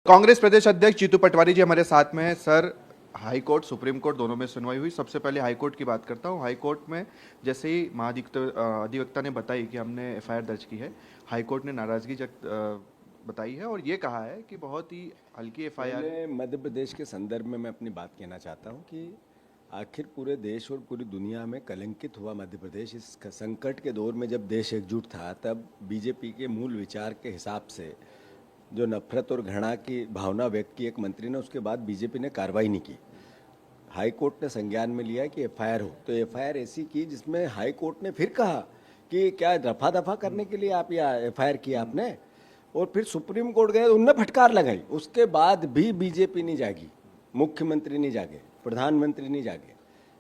कांग्रेस प्रदेश अध्यक्ष जीतू पटवारी जी हमारे साथ में हैं। Sir, high court supreme court दोनों में सुनवाई हुई। सबसे पहले हाई कोर्ट की बात करता हूँ। हाई कोर्ट में जैसे ही अधिवक्ता ने बताई कि हमने एफआईआर दर्ज की है, हाई कोर्ट ने नाराजगी बताई है और ये कहा है कि बहुत ही हल्की एफआईआर। मध्य प्रदेश के संदर्भ में मैं अपनी बात कहना चाहता हूँ कि आखिर पूरे देश और पूरी दुनिया में कलंकित हुआ मध्य प्रदेश। इस संकट के दौर में जब देश एकजुट था, तब बीजेपी के मूल विचार के हिसाब से जो नफरत और घृणा की भावना व्यक्त की एक मंत्री ने, उसके बाद बीजेपी ने कार्रवाई नहीं की। हाई कोर्ट ने संज्ञान में लिया कि एफआईआर हो, तो एफआईआर ऐसी की जिसमें हाई कोर्ट ने फिर कहा कि क्या रफा दफा करने के लिए आप या एफआईआर किया आपने, और फिर सुप्रीम कोर्ट गए, उनने फटकार लगाई। उसके बाद भी बीजेपी नहीं जागी, मुख्यमंत्री नहीं जागे, प्रधानमंत्री नहीं जागे।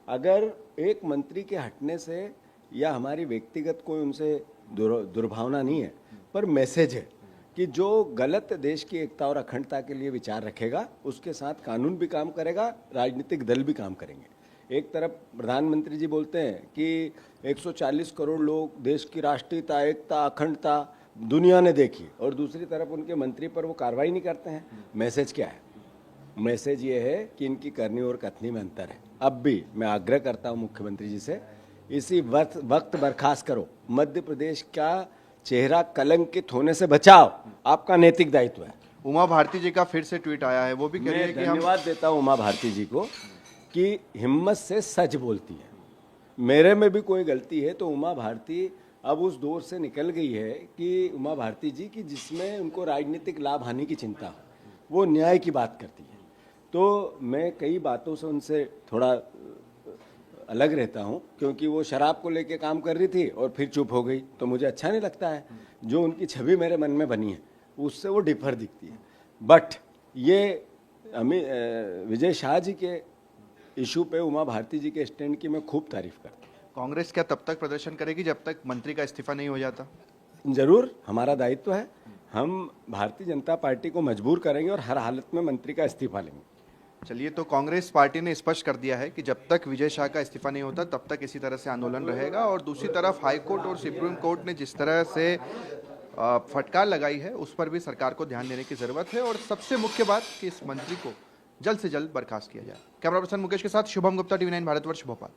अगर एक मंत्री के हटने से या हमारी व्यक्तिगत कोई उनसे दुर्भावना नहीं है, पर मैसेज है कि जो गलत देश की एकता और अखंडता के लिए विचार रखेगा, उसके साथ कानून भी काम करेगा, राजनीतिक दल भी काम करेंगे। एक तरफ प्रधानमंत्री जी बोलते हैं कि 140 करोड़ लोग देश की राष्ट्रीयता, एकता, अखंडता दुनिया ने देखी, और दूसरी तरफ उनके मंत्री पर वो कार्रवाई नहीं करते हैं। मैसेज क्या है? मैसेज ये है कि इनकी करनी और कथनी में अंतर है। अब भी मैं आग्रह करता हूँ मुख्यमंत्री जी से, इसी वक्त बर्खास्त करो। मध्य प्रदेश का चेहरा कलंकित होने से बचाओ, आपका नैतिक दायित्व है। उमा भारती जी का फिर से ट्वीट आया है, वो भी कह रही है कि धन्यवाद देता हूँ उमा भारती जी को कि हिम्मत से सच बोलती है। मेरे में भी कोई गलती है तो उमा भारती अब उस दौर से निकल गई है कि उमा भारती जी की जिसमें उनको राजनीतिक लाभ हानि की चिंता हो, वो न्याय की बात करती है। तो मैं कई बातों से उनसे थोड़ा अलग रहता हूं, क्योंकि वो शराब को लेके काम कर रही थी और फिर चुप हो गई, तो मुझे अच्छा नहीं लगता है। जो उनकी छवि मेरे मन में बनी है उससे वो डिफर दिखती है। बट ये विजय शाह जी के इशू पे उमा भारती जी के स्टैंड की मैं खूब तारीफ करता हूँ। कांग्रेस क्या तब तक प्रदर्शन करेगी जब तक मंत्री का इस्तीफा नहीं हो जाता? जरूर, हमारा दायित्व है। हम भारतीय जनता पार्टी को मजबूर करेंगे और हर हालत में मंत्री का इस्तीफा लेंगे। चलिए, तो कांग्रेस पार्टी ने स्पष्ट कर दिया है कि जब तक विजय शाह का इस्तीफा नहीं होता तब तक इसी तरह से आंदोलन रहेगा। और दूसरी तरफ हाई कोर्ट और सुप्रीम कोर्ट ने जिस तरह से फटकार लगाई है, उस पर भी सरकार को ध्यान देने की जरूरत है। और सबसे मुख्य बात कि इस मंत्री को जल्द से जल्द बर्खास्त किया जाए। कैमरा पर्सन मुकेश के साथ शुभम गुप्ता, TV9 भारतवर्ष, भोपाल।